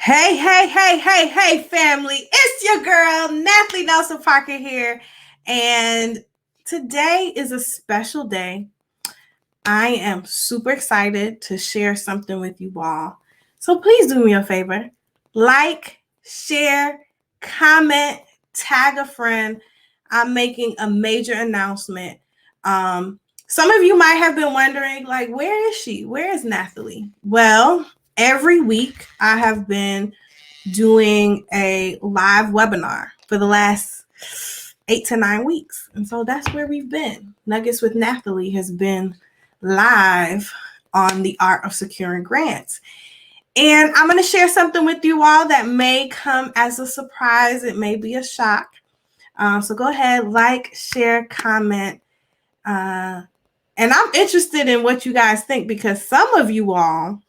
Hey, family. It's your girl, Nathalie Nelson Parker here. And today is a special day. I am super excited to share something with you all. So please do me a favor. Like, share, comment, tag a friend. I'm making a major announcement. Some of you might have been wondering, like, where is she? Where is Nathalie? Well, every week I have been doing a live webinar for the last 8 to 9 weeks. And so that's where we've been. Nuggets with Nathalie has been live on the art of securing grants. And I'm going to share something with you all that may come as a surprise. It may be a shock. So go ahead, like, share, comment. And I'm interested in what you guys think because some of you all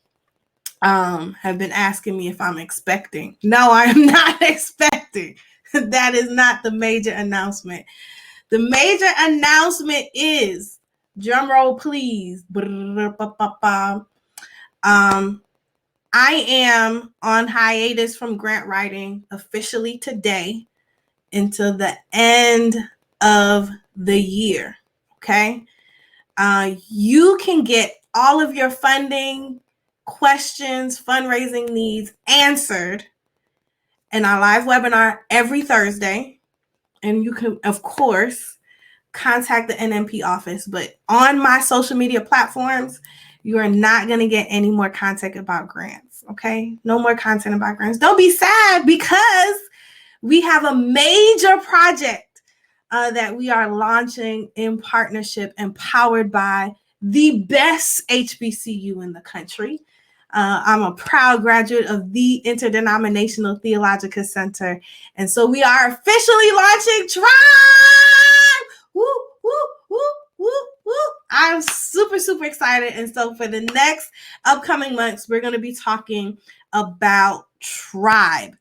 have been asking me if I'm expecting. No, I am not expecting. That is not the major announcement. The major announcement is, drum roll please. I am on hiatus from grant writing officially today until the end of the year. Okay. You can get all of your funding, questions, fundraising needs answered in our live webinar every Thursday. And you can, of course, contact the NMP office. But on my social media platforms, you are not going to get any more content about grants. Okay? No more content about grants. Don't be sad because we have a major project that we are launching in partnership and powered by the best HBCU in the country. I'm a proud graduate of the Interdenominational Theological Center. And so we are officially launching Tribe! Woo, woo, woo, woo, woo. I'm super, super excited. And so for the next upcoming months, we're going to be talking about Tribe.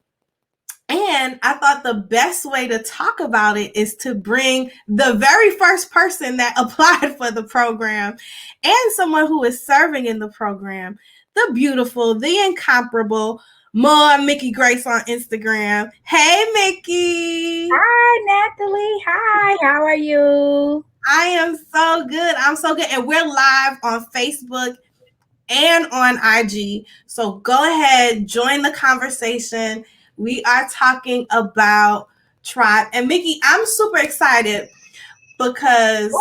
And I thought the best way to talk about it is to bring the very first person that applied for the program and someone who is serving in the program, the beautiful, the incomparable Moa Mickey Grace on Instagram. Hey, Mickey. Hi, Nathalie. Hi, how are you? I am so good. I'm so good. And we're live on Facebook and on IG. So go ahead, join the conversation. We are talking about Tribe. And Mickey, I'm super excited because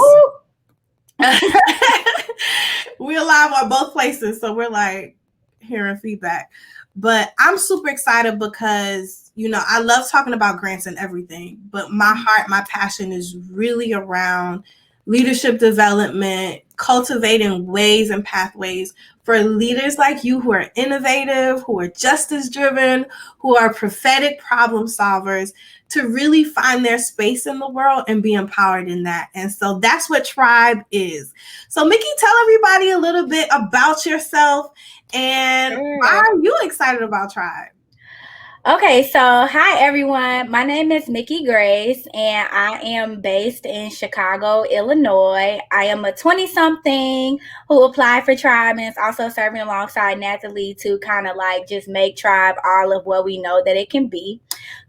we're live on both places. So we're like hearing feedback. But I'm super excited because, you know, I love talking about grants and everything. But my heart, my passion is really around leadership development, cultivating ways and pathways for leaders like you who are innovative, who are justice driven, who are prophetic problem solvers to really find their space in the world and be empowered in that. And so that's what Tribe is. So Mickey, tell everybody a little bit about yourself and why are you excited about Tribe? Okay, so hi everyone. My name is Mickey Grace, and I am based in Chicago, Illinois. I am a 20-something who applied for Tribe and is also serving alongside Nathalie to kind of like just make Tribe all of what we know that it can be.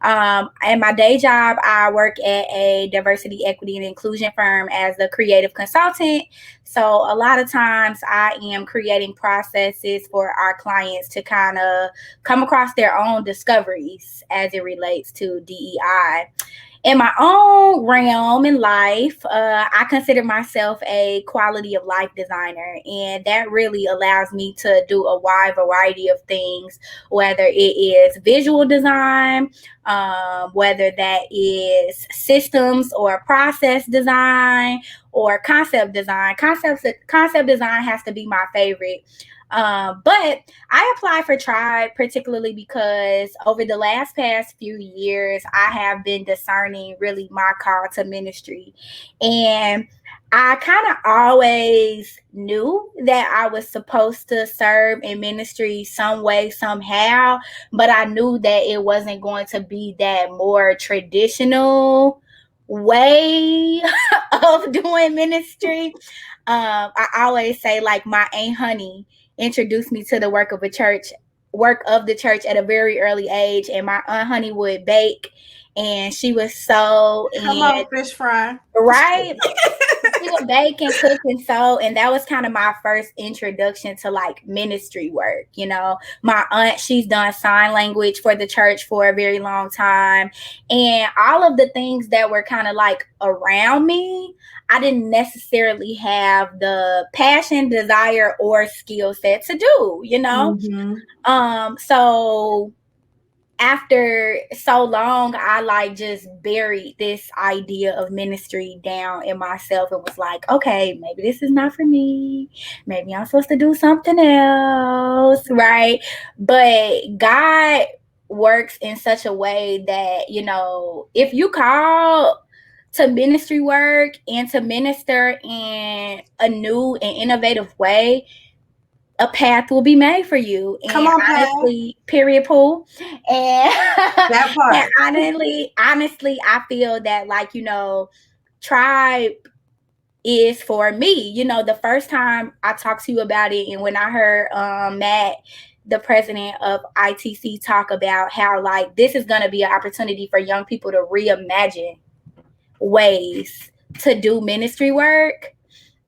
In my day job, I work at a diversity, equity, and inclusion firm as a creative consultant. So a lot of times I am creating processes for our clients to kind of come across their own discoveries as it relates to DEI. In my own realm in life, I consider myself a quality of life designer, and that really allows me to do a wide variety of things, whether it is visual design, whether that is systems or process design or concept design. Concept design has to be my favorite. But I applied for Tribe particularly because over the past few years, I have been discerning really my call to ministry. And I kind of always knew that I was supposed to serve in ministry some way, somehow, but I knew that it wasn't going to be that more traditional way of doing ministry. I always say, like, my Aunt Honey introduced me to the work of a church work of the church at a very early age, and my Aunt Honey would bake, and she was so Come on, fish fry. Right. She would bake and cook and sew, and that was kind of my first introduction to like ministry work. You know, my aunt, she's done sign language for the church for a very long time, and all of the things that were kind of like around me, I didn't necessarily have the passion, desire, or skill set to do, you know. So after so long, I like just buried this idea of ministry down in myself and was like, okay, maybe this is not for me. Maybe I'm supposed to do something else, right? But God works in such a way that, you know, if you call to ministry work and to minister in a new and innovative way, a path will be made for you. And come on, honestly, period, Pool. And that part. And honestly, I feel that, like, you know, Tribe is for me. You know, the first time I talked to you about it, and when I heard Matt, the president of ITC, talk about how like this is going to be an opportunity for young people to reimagine ways to do ministry work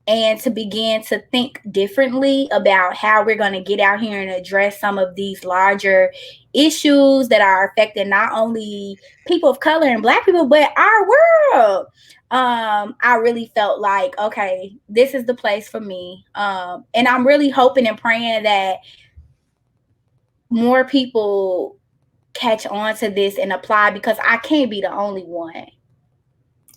and to begin to think differently about how we're going to get out here and address some of these larger issues that are affecting not only people of color and Black people, but our world. I really felt like, okay, this is the place for me. And I'm really hoping and praying that more people catch on to this and apply, because I can't be the only one.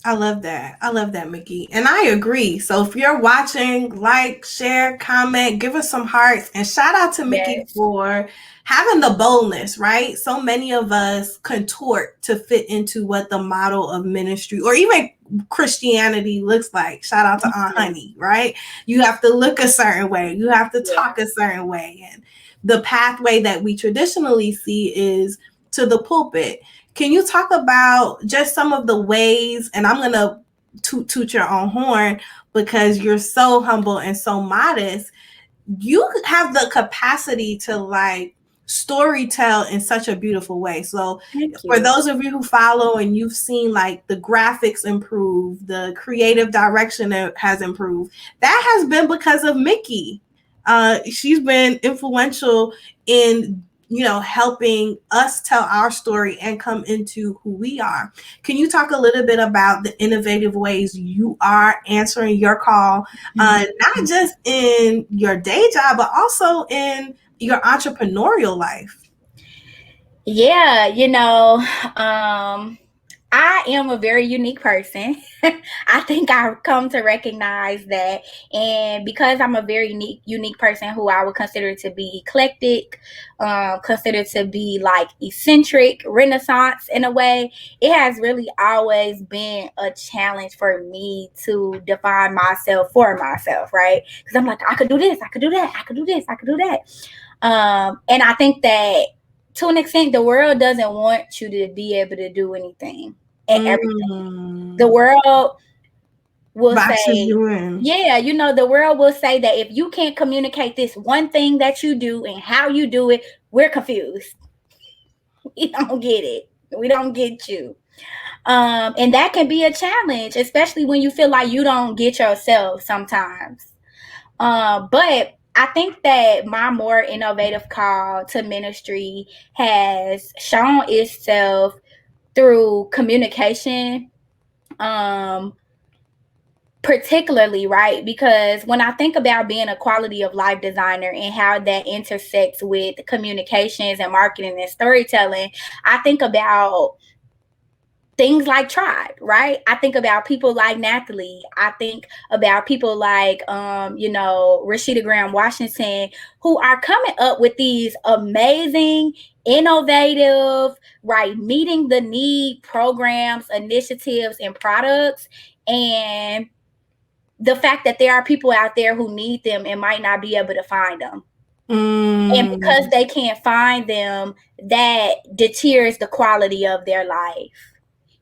I love that. I love that, Mickey. And I agree. So if you're watching, like, share, comment, give us some hearts. And shout out to Mickey for having the boldness, right? So many of us contort to fit into what the model of ministry or even Christianity looks like. Shout out to Aunt Honey, right? You have to look a certain way. You have to talk a certain way. And the pathway that we traditionally see is to the pulpit. Can you talk about just some of the ways, and I'm going to toot your own horn because you're so humble and so modest. You have the capacity to like story tell in such a beautiful way. So for those of you who follow and you've seen like the graphics improve, the creative direction has improved, that has been because of Mickey. She's been influential in helping us tell our story and come into who we are. Can you talk a little bit about the innovative ways you are answering your call, not just in your day job, but also in your entrepreneurial life? Yeah, I am a very unique person. I think I've come to recognize that. And because I'm a very unique person who I would consider to be eclectic, consider to be like eccentric, Renaissance in a way, it has really always been a challenge for me to define myself for myself, right? Because I'm like, I could do this, I could do that, I could do this, I could do that. And I think that to an extent, the world doesn't want you to be able to do anything and everything. The world will say, the world will say that if you can't communicate this one thing that you do and how you do it, we're confused. We don't get it. We don't get you. And that can be a challenge, especially when you feel like you don't get yourself sometimes. But I think that my more innovative call to ministry has shown itself through communication, particularly, right? Because when I think about being a quality of life designer and how that intersects with communications and marketing and storytelling, I think about things like Tribe, right? I think about people like Nathalie. I think about people like, Rashida Graham Washington, who are coming up with these amazing, innovative, right, meeting the need programs, initiatives, and products. And the fact that there are people out there who need them and might not be able to find them. And because they can't find them, that deters the quality of their life.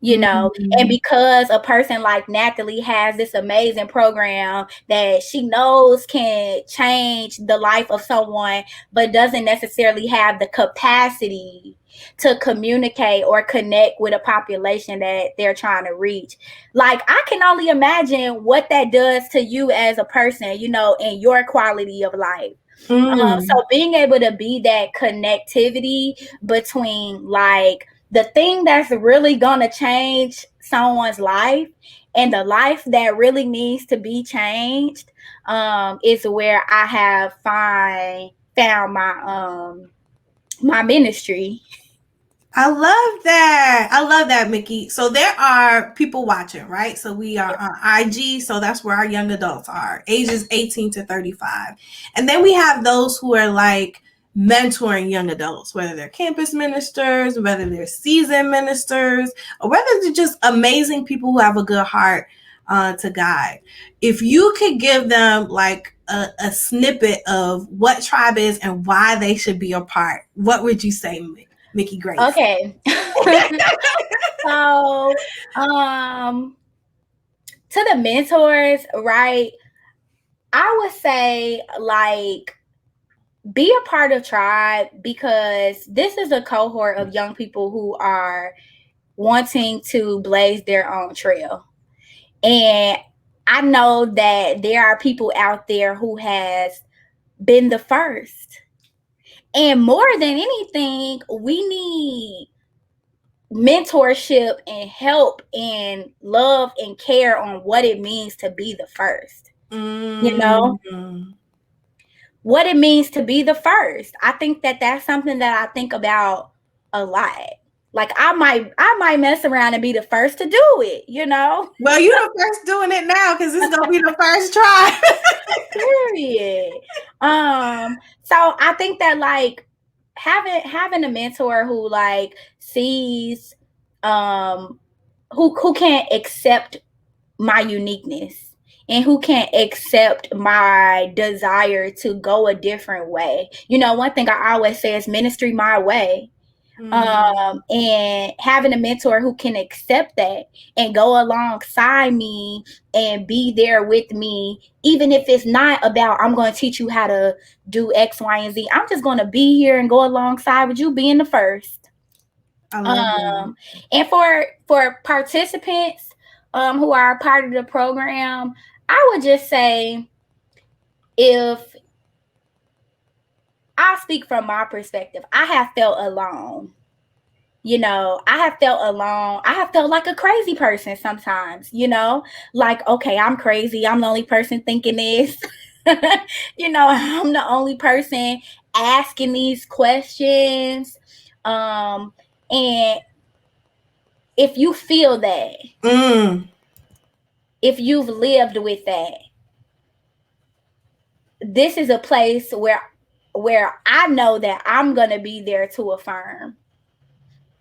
And because a person like Natalie has this amazing program that she knows can change the life of someone, but doesn't necessarily have the capacity to communicate or connect with a population that they're trying to reach. Like, I can only imagine what that does to you as a person, and your quality of life. So being able to be that connectivity between like the thing that's really going to change someone's life and the life that really needs to be changed is where I have found my ministry. I love that, Mickey. So there are people watching, right? So we are on IG, so that's where our young adults are, ages 18 to 35. And then we have those who are like mentoring young adults, whether they're campus ministers, whether they're seasoned ministers, or whether they're just amazing people who have a good heart to guide. If you could give them like a snippet of what Tribe is and why they should be a part, what would you say, Mickey Grace? Okay. So, to the mentors, right? I would say like be a part of Tribe, because this is a cohort of young people who are wanting to blaze their own trail. And I know that there are people out there who has been the first. And more than anything, we need mentorship and help and love and care on what it means to be the first. What it means to be the first. I think that that's something that I think about a lot. Like I might mess around and be the first to do it, Well, you're the first doing it now because this is gonna be the first try. Period. So I think that like having a mentor who like sees who can accept my uniqueness and who can accept my desire to go a different way. One thing I always say is ministry my way. And having a mentor who can accept that and go alongside me and be there with me, even if it's not about I'm going to teach you how to do X, Y, and Z. I'm just going to be here and go alongside with you being the first. I love and for participants who are a part of the program, I would just say, if I speak from my perspective, I have felt alone. I have felt alone. I have felt like a crazy person sometimes, like, okay, I'm crazy. I'm the only person thinking this. I'm the only person asking these questions. And if you feel that, if you've lived with that, this is a place where I know that I'm going to be there to affirm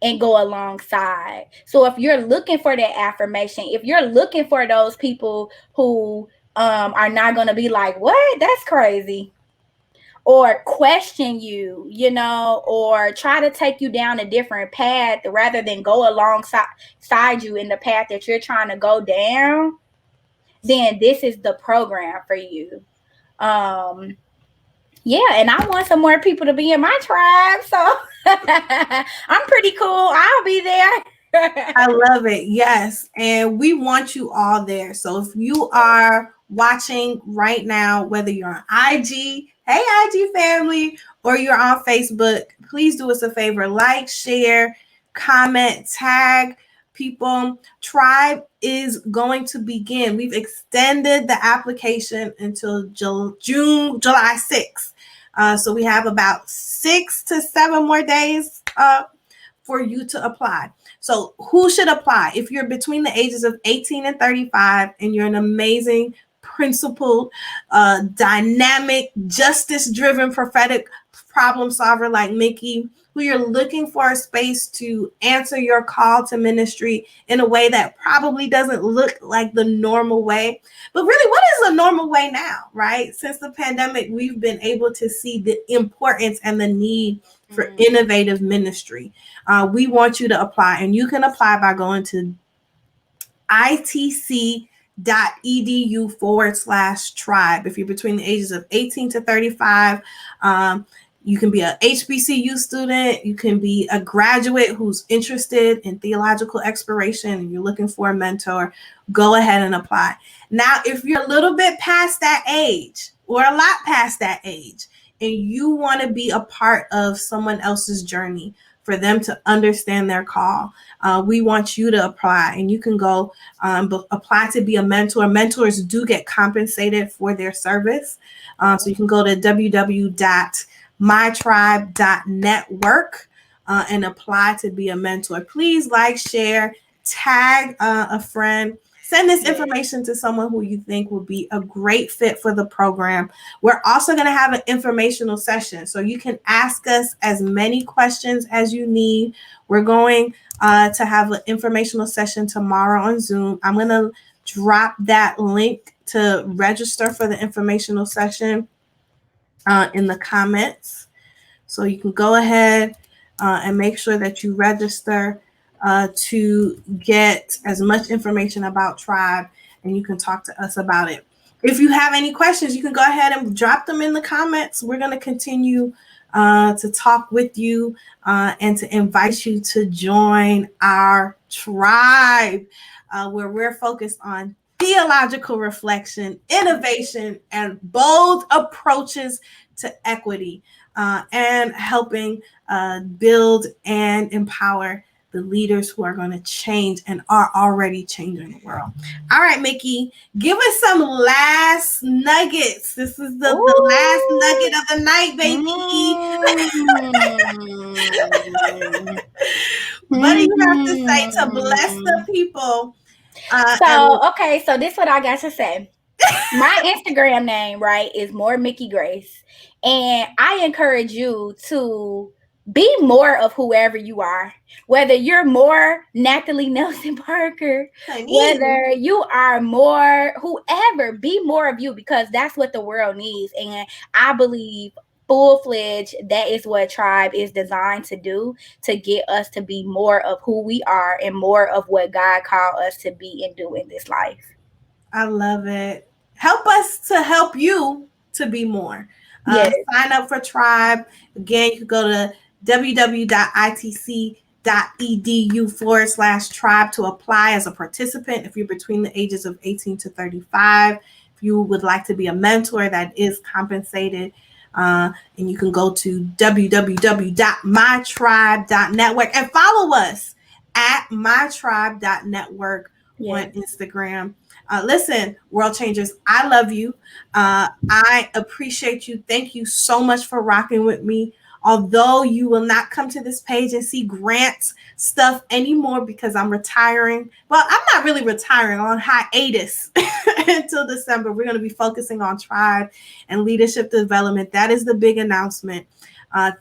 and go alongside. So if you're looking for that affirmation, if you're looking for those people who are not going to be like, what? That's crazy. Or question you, or try to take you down a different path rather than go alongside you in the path that you're trying to go down, then this is the program for you. Yeah, and I want some more people to be in my tribe, so I'm pretty cool. I'll be there. I love it. Yes, and we want you all there. So if you are watching right now, whether you're on IG, hey IG family, or you're on Facebook, please do us a favor: like, share, comment, tag people. Tribe is going to begin. We've extended the application until July 6th. So we have about 6 to 7 more days for you to apply. So who should apply? If you're between the ages of 18 and 35 and you're an amazing, principled, dynamic, justice-driven, prophetic problem solver like Mickey, who you're looking for a space to answer your call to ministry in a way that probably doesn't look like the normal way. But really, what is the normal way now, right? Since the pandemic, we've been able to see the importance and the need for innovative ministry. We want you to apply, and you can apply by going to itc.edu/tribe. If you're between the ages of 18 to 35, you can be a HBCU student. You can be a graduate who's interested in theological exploration and you're looking for a mentor. Go ahead and apply. Now, if you're a little bit past that age or a lot past that age, and you want to be a part of someone else's journey for them to understand their call, we want you to apply, and you can go apply to be a mentor. Mentors do get compensated for their service. So you can go to www.mytribe.network and apply to be a mentor. Please like, share, tag a friend. Send this information to someone who you think will be a great fit for the program. We're also going to have an informational session, so you can ask us as many questions as you need. We're going to have an informational session tomorrow on Zoom. I'm going to drop that link to register for the informational session in the comments. So you can go ahead and make sure that you register to get as much information about Tribe, and you can talk to us about it. If you have any questions, you can go ahead and drop them in the comments. We're going to continue to talk with you and to invite you to join our tribe, where we're focused on theological reflection, innovation, and bold approaches to equity, and helping build and empower the leaders who are going to change and are already changing the world. All right, Mickey, give us some last nuggets. This is the last nugget of the night, baby. What do you have to say to bless the people? So this is what I got to say. My Instagram name, right, is More Mickey Grace. And I encourage you to be more of whoever you are, whether you're more Nathalie Nelson Parker, whether you are more whoever, be more of you, because that's what the world needs. And I believe full-fledged that is what Tribe is designed to do, to get us to be more of who we are and more of what God called us to be and do in this life. I love it. Help us to help you to be more. Sign up for Tribe. Again, you can go to www.itc.edu/tribe to apply as a participant if you're between the ages of 18 to 35. If you would like to be a mentor, that is compensated. And you can go to www.mytribe.network and follow us at mytribe.network on Instagram. Listen, World Changers, I love you. I appreciate you. Thank you so much for rocking with me. Although you will not come to this page and see Grant's stuff anymore because I'm retiring. Well, I'm not really retiring, on hiatus until December. We're going to be focusing on Tribe and leadership development. That is the big announcement.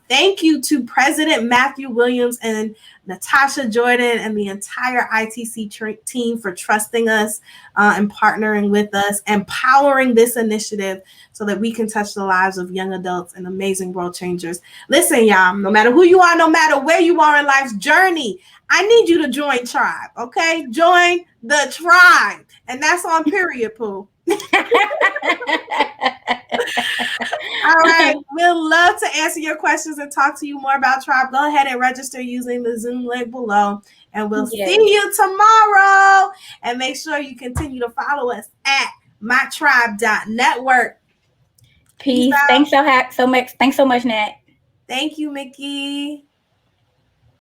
Thank you to President Matthew Williams and Natasha Jordan and the entire ITC team for trusting us and partnering with us, empowering this initiative so that we can touch the lives of young adults and amazing world changers. Listen, y'all, no matter who you are, no matter where you are in life's journey, I need you to join Tribe, okay? Join the Tribe. And that's on period, Pooh. All right. We'll love to answer your questions and talk to you more about Tribe. Go ahead and register using the Zoom link below. And we'll see you tomorrow. And make sure you continue to follow us at mytribe.network. Peace. Thanks so much. Thanks so much, Nat. Thank you, Mickey.